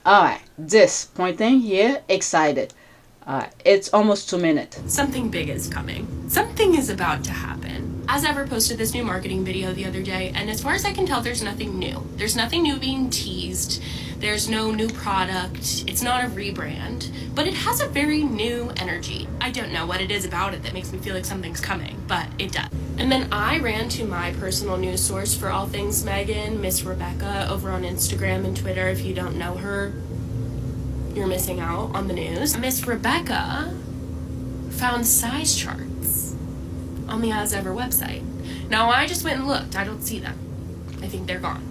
All right, this pointing here, excited. It's almost 2 minutes. Something big is coming. Something is about to happen. As Ever posted this new marketing video the other day, and as far as I can tell, there's nothing new. There's nothing new being teased. There's no new product. It's not a rebrand, but it has a very new energy. I don't know what it is about it that makes me feel like something's coming, but it does. And then I ran to my personal news source for all things Meghan, Miss Rebecca, over on Instagram and Twitter. If you don't know her, you're missing out on the news. Miss Rebecca found size charts on the As Ever website. Now I just went and looked. I don't see them. I think they're gone.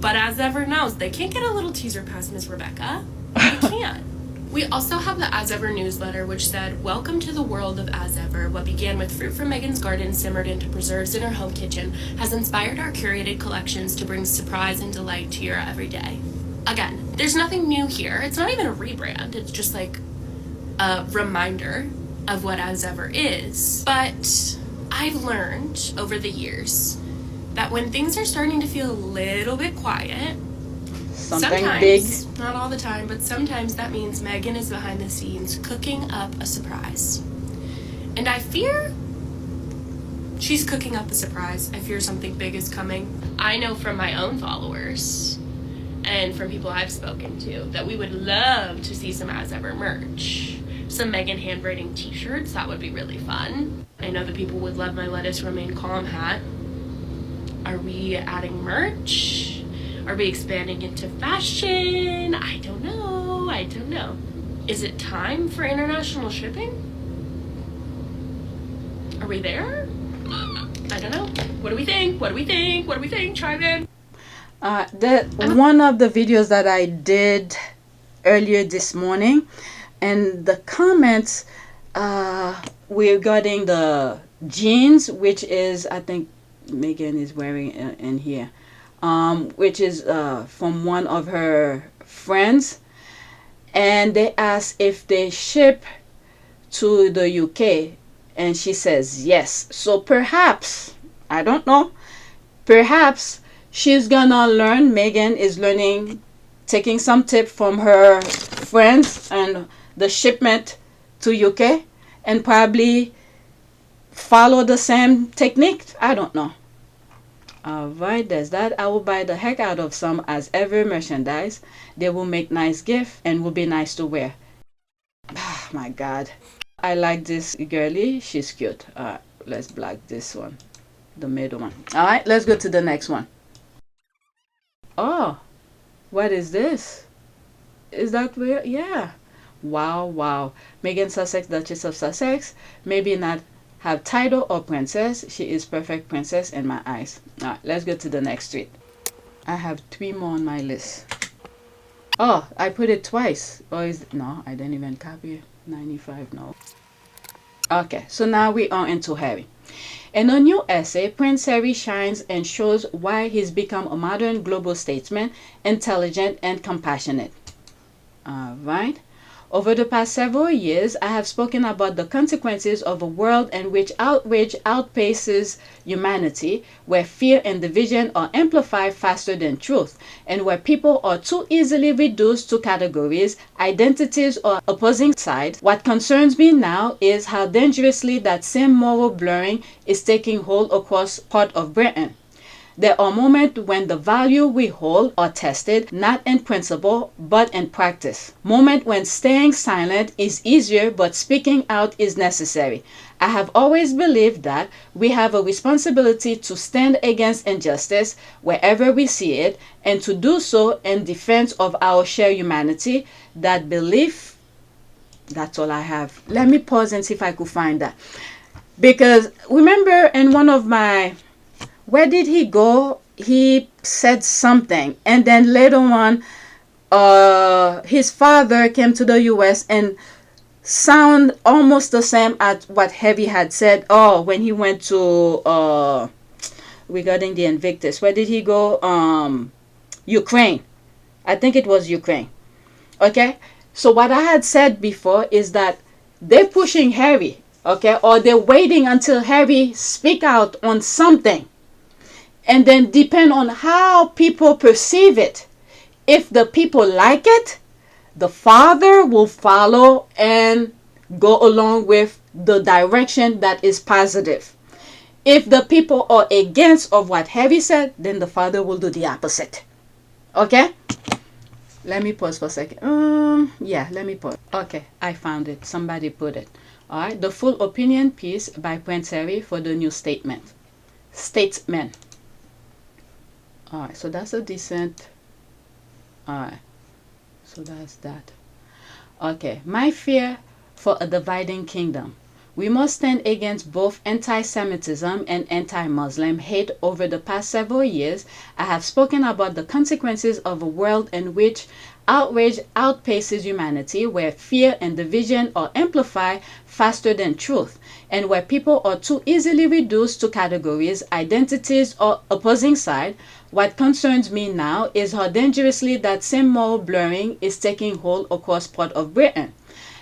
But As Ever knows, they can't get a little teaser past Miss Rebecca. They can't. We also have the As Ever newsletter, which said, "Welcome to the world of As Ever. What began with fruit from Meghan's garden simmered into preserves in her home kitchen has inspired our curated collections to bring surprise and delight to your everyday." Again, there's nothing new here. It's not even a rebrand. It's just like a reminder of what As Ever is. But I've learned over the years that when things are starting to feel a little bit quiet, sometimes, big, not all the time, but sometimes that means Meghan is behind the scenes cooking up a surprise. And I fear she's cooking up a surprise. I fear something big is coming. I know from my own followers and from people I've spoken to that we would love to see some As Ever merch. Some Meghan handwriting t-shirts, that would be really fun. I know that people would love my Let Us Remain Calm hat. Are we adding merch? Are we expanding into fashion? I don't know. Is it time for international shipping? Are we there? I don't know. What do we think? Chime in. One of the videos that I did earlier this morning, and the comments regarding the jeans, which is, I think Meghan is wearing in here, which is from one of her friends, and they asked if they ship to the UK, and she says yes. So perhaps, I don't know, perhaps she's gonna learn, Meghan is learning, taking some tip from her friends and the shipment to UK, and probably follow the same technique. I don't know. Alright, there's that. I will buy the heck out of some As Ever merchandise. They will make nice gifts and will be nice to wear. Oh my god, I like this girly. She's cute. Alright, let's block this one, the middle one. Alright, let's go to the next one. Oh, what is this? Is that weird? Yeah. Wow. Meghan Sussex, Duchess of Sussex. Maybe not have title or princess. She is perfect princess in my eyes. Alright, let's go to the next tweet. I have 3 more on my list. Oh, I put it twice. Or is it? No, I didn't even copy it. 95, no. Okay, so now we are into Harry. In a new essay, Prince Harry shines and shows why he's become a modern global statesman, intelligent and compassionate. Alright. Over the past several years, I have spoken about the consequences of a world in which outrage outpaces humanity, where fear and division are amplified faster than truth, and where people are too easily reduced to categories, identities, or opposing sides. What concerns me now is how dangerously that same moral blurring is taking hold across part of Britain. There are moments when the value we hold are tested, not in principle, but in practice. Moments when staying silent is easier, but speaking out is necessary. I have always believed that we have a responsibility to stand against injustice wherever we see it, and to do so in defense of our shared humanity. That belief, that's all I have. Let me pause and see if I could find that. Because remember in one of my... Where did he go? He said something, and then later on, his father came to the U.S. and sound almost the same as what Harry had said. Oh, when he went to regarding the Invictus, where did he go? Ukraine. I think it was Ukraine. Okay, so what I had said before is that they're pushing Harry, okay, or they're waiting until Harry speak out on something. And then depend on how people perceive it. If the people like it, the father will follow and go along with the direction that is positive. If the people are against of what Heavy said, then the father will do the opposite. Okay? Let me pause for a second. Yeah, let me pause. Okay, I found it. Somebody put it. All right, the full opinion piece by Prince Harry for the new Statesman. All right, so that's a decent. All right, so that's that. Okay, my fear for a dividing kingdom. We must stand against both anti-Semitism and anti-Muslim hate. Over the past several years, I have spoken about the consequences of a world in which outrage outpaces humanity, where fear and division are amplified faster than truth, and where people are too easily reduced to categories, identities, or opposing sides. What concerns me now is how dangerously that same moral blurring is taking hold across part of Britain.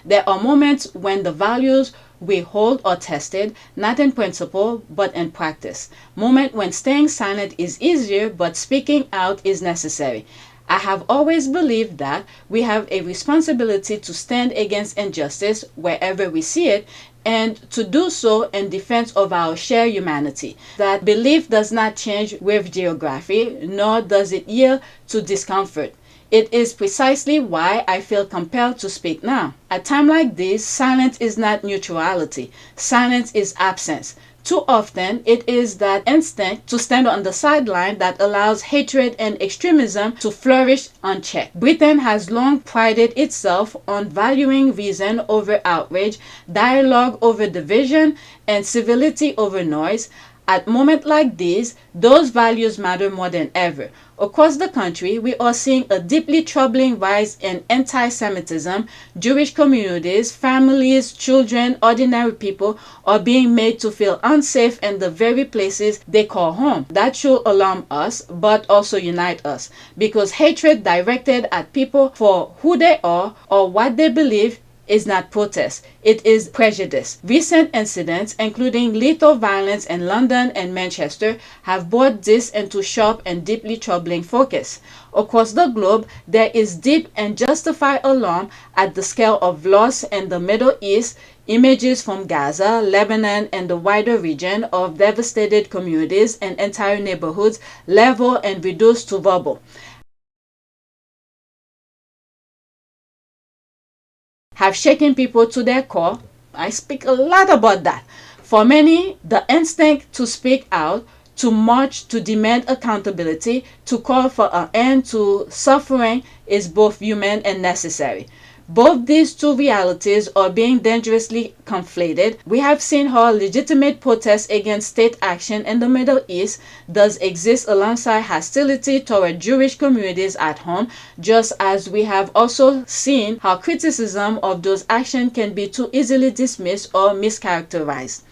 There are moments when the values we hold are tested, not in principle, but in practice. Moments when staying silent is easier, but speaking out is necessary. I have always believed that we have a responsibility to stand against injustice wherever we see it, and to do so in defense of our shared humanity. That belief does not change with geography, nor does it yield to discomfort. It is precisely why I feel compelled to speak now. At times like this, silence is not neutrality. Silence is absence. Too often, it is that instinct to stand on the sideline that allows hatred and extremism to flourish unchecked. Britain has long prided itself on valuing reason over outrage, dialogue over division, and civility over noise. At moments like these, those values matter more than ever. Across the country, we are seeing a deeply troubling rise in anti-Semitism. Jewish communities, families, children, ordinary people are being made to feel unsafe in the very places they call home. That should alarm us, but also unite us, because hatred directed at people for who they are or what they believe is not protest, it is prejudice. Recent incidents, including lethal violence in London and Manchester, have brought this into sharp and deeply troubling focus. Across the globe, there is deep and justified alarm at the scale of loss in the Middle East. Images from Gaza, Lebanon, and the wider region of devastated communities and entire neighborhoods leveled and reduced to rubble have shaken people to their core. I speak a lot about that. For many, the instinct to speak out, to march, to demand accountability, to call for an end to suffering is both human and necessary. Both these two realities are being dangerously conflated. We have seen how legitimate protest against state action in the Middle East does exist alongside hostility toward Jewish communities at home, just as we have also seen how criticism of those actions can be too easily dismissed or mischaracterized.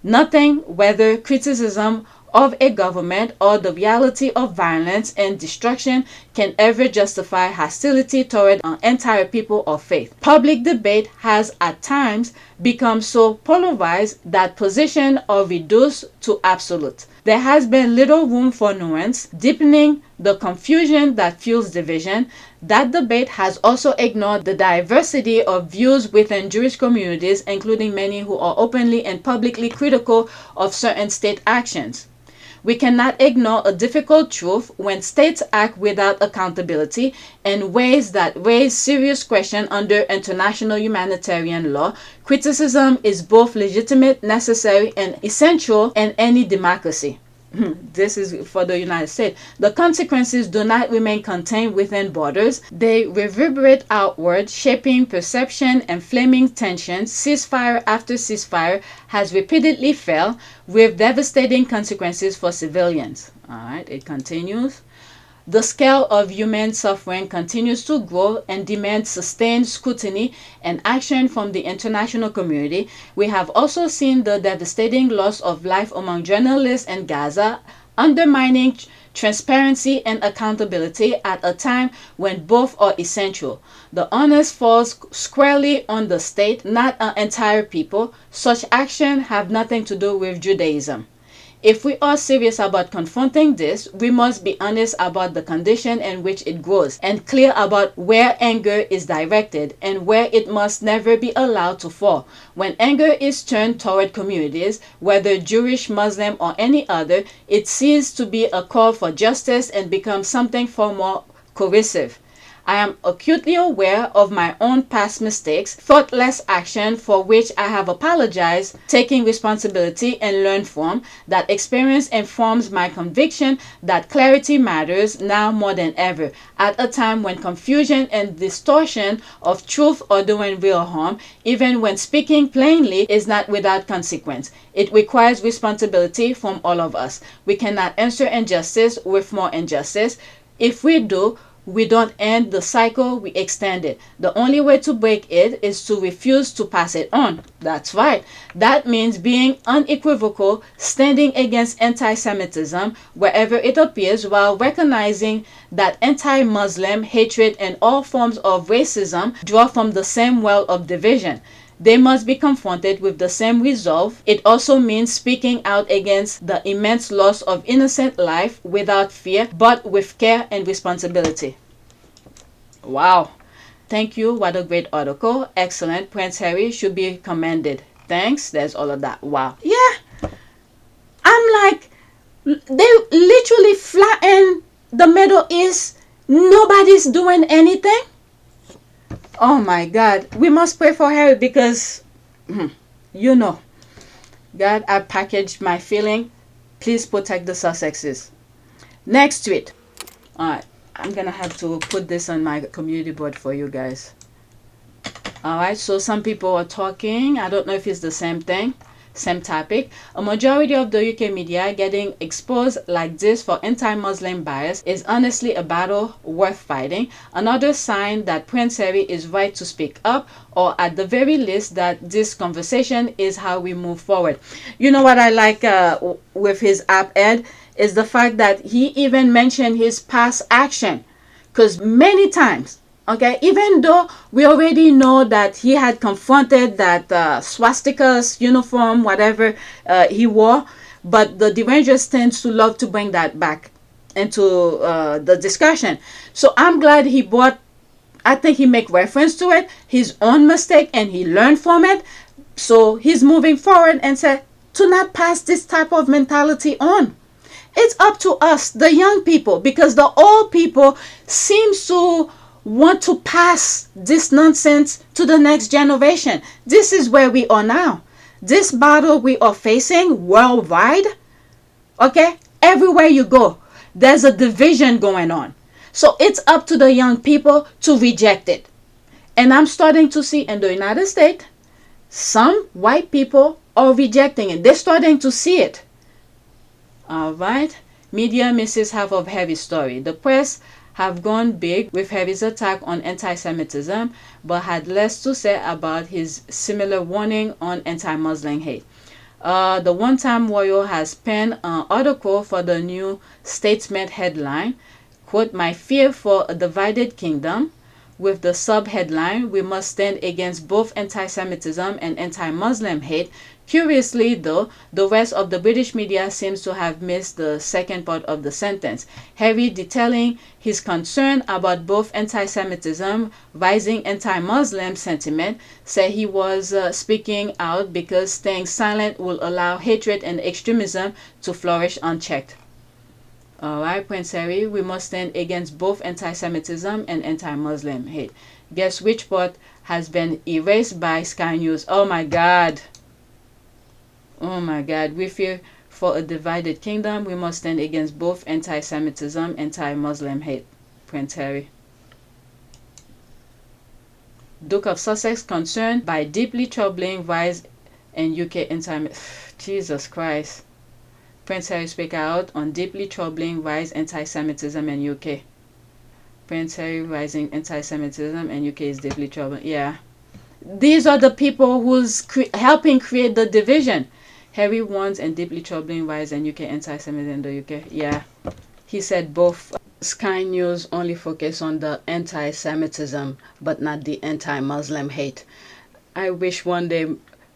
Nothing, whether criticism of a government or the reality of violence and destruction, can ever justify hostility toward an entire people or faith. Public debate has at times become so polarized that positions are reduced to absolute. There has been little room for nuance, deepening the confusion that fuels division. That debate has also ignored the diversity of views within Jewish communities, including many who are openly and publicly critical of certain state actions. We cannot ignore a difficult truth: when states act without accountability in ways that raise serious questions under international humanitarian law, criticism is both legitimate, necessary, and essential in any democracy. This is for the United States. The consequences do not remain contained within borders. They reverberate outward, shaping perception and flaming tensions. Ceasefire after ceasefire has repeatedly failed, with devastating consequences for civilians. All right, it continues. The scale of human suffering continues to grow and demands sustained scrutiny and action from the international community. We have also seen the devastating loss of life among journalists in Gaza, undermining transparency and accountability at a time when both are essential. The onus falls squarely on the state, not an entire people. Such actions have nothing to do with Judaism. If we are serious about confronting this, we must be honest about the condition in which it grows and clear about where anger is directed and where it must never be allowed to fall. When anger is turned toward communities, whether Jewish, Muslim, or any other, it ceases to be a call for justice and becomes something far more coercive. I am acutely aware of my own past mistakes, thoughtless action for which I have apologized, taking responsibility and learned from. That experience informs my conviction that clarity matters now more than ever, at a time when confusion and distortion of truth are doing real harm, even when speaking plainly is not without consequence. It requires responsibility from all of us. We cannot answer injustice with more injustice. If we do, we don't end the cycle, we extend it. The only way to break it is to refuse to pass it on. That's right. That means being unequivocal, standing against anti-Semitism wherever it appears, while recognizing that anti-Muslim hatred and all forms of racism draw from the same well of division. They must be confronted with the same resolve. It also means speaking out against the immense loss of innocent life without fear, but with care and responsibility. Wow. Thank you. What a great article. Excellent. Prince Harry should be commended. Thanks. There's all of that. Wow. Yeah. I'm like, they literally flatten the Middle East. Nobody's doing anything. Oh my God, we must pray for Harry because, you know, God, I packaged my feeling. Please protect the Sussexes. Next tweet. Alright, I'm gonna have to put this on my community board for you guys. Alright, so some people are talking. I don't know if it's the same thing. Same topic. A majority of the UK media getting exposed like this for anti-Muslim bias is honestly a battle worth fighting. Another sign that Prince Harry is right to speak up, or at the very least that this conversation is how we move forward. You know what I like with his op-ed is the fact that he even mentioned his past action, because many times, okay, even though we already know that he had confronted that swastikas uniform, whatever he wore, but the derangers tends to love to bring that back into the discussion. So I'm glad he brought, I think he make reference to it, his own mistake, and he learned from it. So he's moving forward and said to not pass this type of mentality on. It's up to us, the young people, because the old people seems to want to pass this nonsense to the next generation. This is where we are now. This battle we are facing worldwide, okay, everywhere you go, there's a division going on. So it's up to the young people to reject it. And I'm starting to see in the United States, some white people are rejecting it. They're starting to see it. All right. Media misses half of Harry's story. The press have gone big with Harry's attack on anti-Semitism, but had less to say about his similar warning on anti-Muslim hate. The one-time royal has penned an article for the new Statesman headline, quote, "My fear for a divided kingdom," with the sub-headline, "We must stand against both anti-Semitism and anti-Muslim hate." Curiously, though, the rest of the British media seems to have missed the second part of the sentence. Harry detailing his concern about both anti-Semitism, rising anti-Muslim sentiment, said he was speaking out because staying silent will allow hatred and extremism to flourish unchecked. Alright, Prince Harry, we must stand against both anti-Semitism and anti-Muslim hate. Guess which part has been erased by Sky News? Oh my God. Oh my God. We fear for a divided kingdom. We must stand against both anti-Semitism, anti-Muslim hate. Prince Harry. Duke of Sussex concerned by deeply troubling rise in UK anti... Jesus Christ. Prince Harry speak out on deeply troubling rise anti-Semitism in UK. Prince Harry rising anti-Semitism in UK is deeply troubling. Yeah. These are the people who's helping create the division. Harry warns and deeply troubling rise in UK anti-Semitism in the UK. Yeah. He said both. Sky News only focus on the anti-Semitism, but not the anti-Muslim hate. I wish one day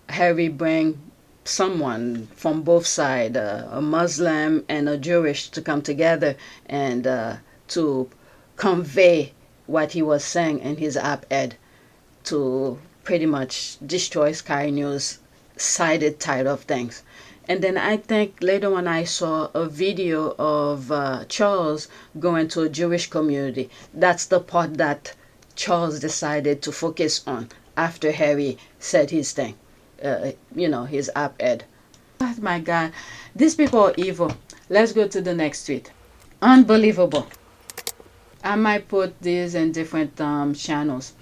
Harry bring someone from both sides, a Muslim and a Jewish, to come together and to convey what he was saying in his op-ed, to pretty much destroy Sky News' sided side of things. And then I think later on I saw a video of Charles going to a Jewish community. That's the part that Charles decided to focus on after Harry said his thing, his op-ed. Oh my God, these people are evil. Let's go to the next tweet. Unbelievable. I might put these in different channels.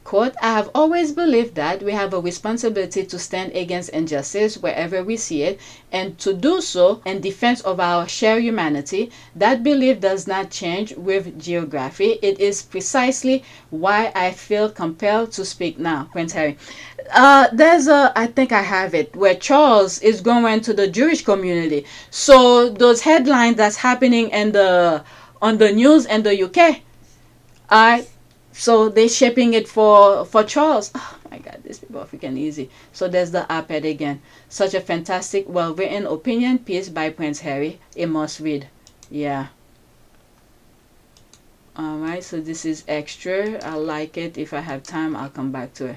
Quote, I have always believed that we have a responsibility to stand against injustice wherever we see it, and to do so in defense of our shared humanity. That belief does not change with geography. It is precisely why I feel compelled to speak now. Prince Harry. I think I have it, where Charles is going to the Jewish community. So those headlines that's happening on the news in the UK, so they're shaping it for Charles. Oh my God, these people are freaking easy. So there's the op-ed again. Such a fantastic, well-written opinion piece by Prince Harry. A must read. Yeah. Alright, so this is extra. I like it. If I have time, I'll come back to it.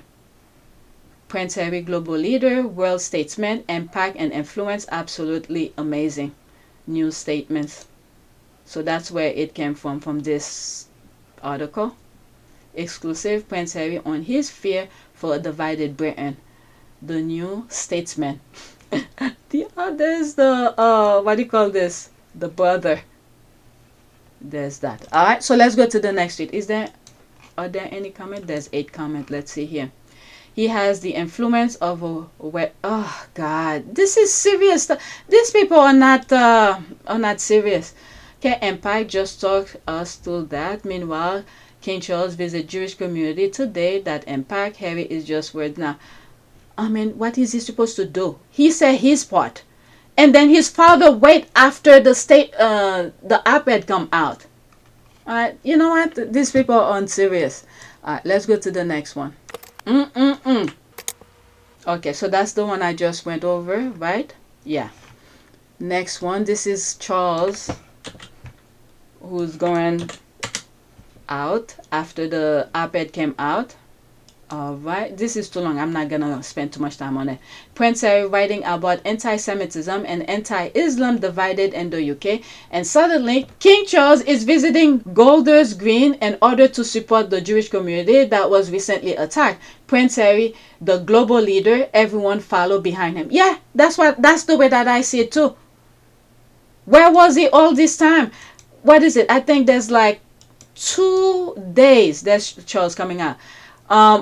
Prince Harry, global leader, world statesman, impact and influence, absolutely amazing. News statements. So that's where it came from this article. Exclusive, Prince Harry on his fear for a divided Britain. The new Statesman. There's the what do you call this? The brother. There's that. Alright, so let's go to the next tweet. Are there any comment? There's 8 comment. Let's see here. He has the influence of oh God, this is serious stuff. These people are not serious. Okay, Empire just talked us through that. Meanwhile, King Charles visit Jewish community today. That impact. Harry is just words now. I mean, what is he supposed to do? He said his part, and then his father wait after the op-ed come out. All right, you know what? These people are unserious. All right, let's go to the next one. Okay, so that's the one I just went over, right? Yeah. Next one. This is Charles, who's going out after the op-ed came out. Alright, this is too long. I'm not gonna spend too much time on it. Prince Harry writing about anti-Semitism and anti-Islam divided in the UK, and suddenly King Charles is visiting Golders Green in order to support the Jewish community that was recently attacked. Prince Harry, the global leader, everyone follow behind him. Yeah, that's the way that I see it too. Where was he all this time? What is it? I think there's like 2 days there's Charles coming out,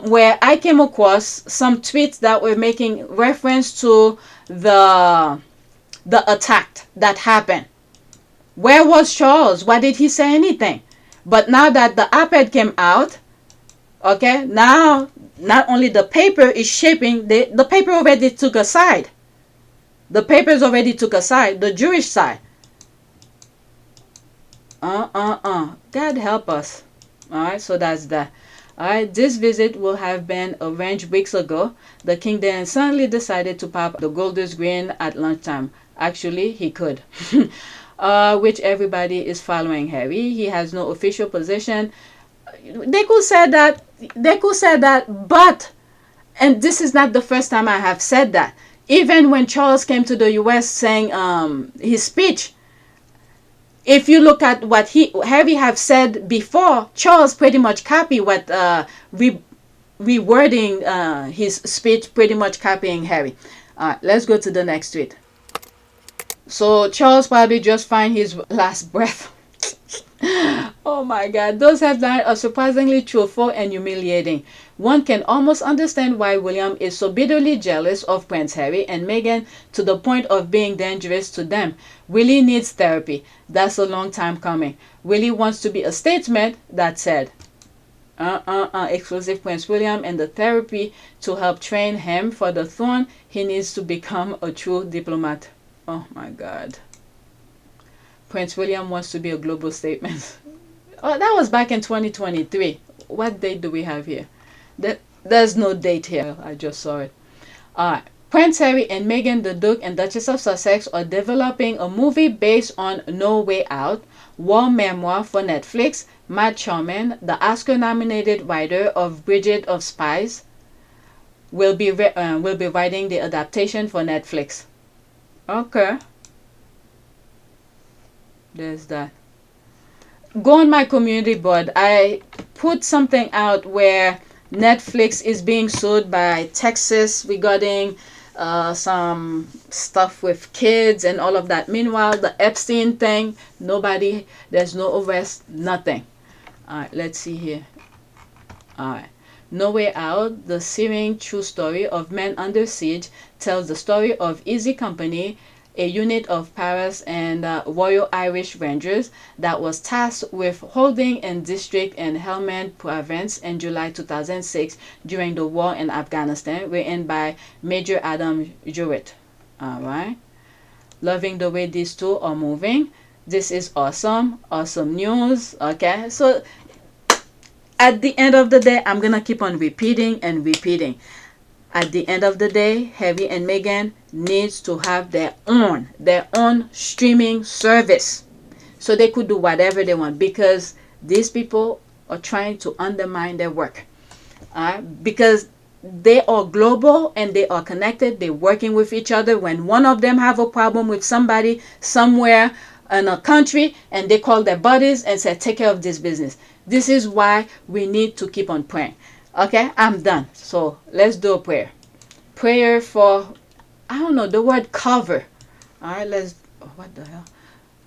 where I came across some tweets that were making reference to the attack that happened. Where was Charles? Why did he say anything? But now that the op-ed came out, okay, now not only the paper is shaping, the paper already took a side. The papers already took a side, the Jewish side. God help us. Alright, so that's that. Alright, this visit will have been arranged weeks ago. The king then suddenly decided to pop the Golders Green at lunchtime. Actually, he could. Which everybody is following Harry. He has no official position. They could say that, but, and this is not the first time I have said that. Even when Charles came to the US saying his speech, if you look at what Harry have said before, Charles pretty much copied what rewording his speech, pretty much copying Harry. Let's go to the next tweet. So Charles probably just find his last breath. Oh my God, those headlines are surprisingly truthful and humiliating. One can almost understand why William is so bitterly jealous of Prince Harry and Meghan to the point of being dangerous to them. Willie needs therapy. That's a long time coming. Willie wants to be a statesman, that said. Exclusive Prince William and the therapy to help train him for the throne. He needs to become a true diplomat. Oh my God. Prince William wants to be a global statement. Oh, that was back in 2023. What date do we have here? There's no date here. I just saw it. Alright. Prince Harry and Meghan, the Duke and Duchess of Sussex, are developing a movie based on No Way Out, war memoir for Netflix. Matt Charman, the Oscar-nominated writer of Bridget of Spies, will be writing the adaptation for Netflix. Okay, there's that. Go on my community board. I put something out where Netflix is being sued by Texas regarding some stuff with kids and all of that. Meanwhile, the Epstein thing, nobody, there's no arrest, nothing. All right, let's see here. All right. No Way Out, the searing true story of Men Under Siege, tells the story of Easy Company, a unit of Paris and Royal Irish Rangers that was tasked with holding a district in Helmand Province in July 2006 during the war in Afghanistan, written by Major Adam Jewett. Alright. Loving the way these two are moving. This is awesome. Awesome news. Okay. So at the end of the day, I'm going to keep on repeating and repeating. At the end of the day, Harry and Meghan needs to have their own streaming service, so they could do whatever they want, because these people are trying to undermine their work. Because they are global and they are connected. They're working with each other. When one of them have a problem with somebody somewhere in a country, and they call their buddies and say, take care of this business. This is why we need to keep on praying. Okay, I'm done. So let's do a prayer. Prayer for, I don't know, the word cover. All right, what the hell?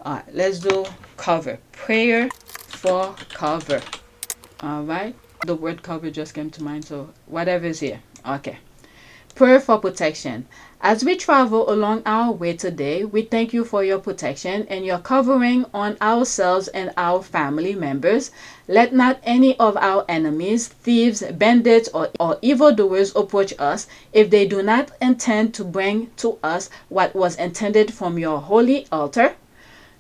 All right, let's do cover. Prayer for cover. All right, the word cover just came to mind, so whatever is here. Okay. Prayer for protection. As we travel along our way today, we thank you for your protection and your covering on ourselves and our family members. Let not any of our enemies, thieves, bandits, or evildoers approach us if they do not intend to bring to us what was intended from your holy altar.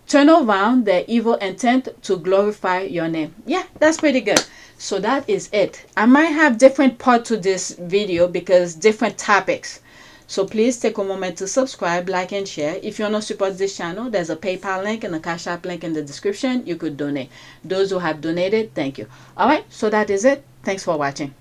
Turn around their evil intent to glorify your name. Yeah, that's pretty good. So that is it. I might have different part to this video because different topics. So please take a moment to subscribe, like, and share. If you want to support this channel, there's a PayPal link and a Cash App link in the description. You could donate. Those who have donated, thank you. All right, so that is it. Thanks for watching.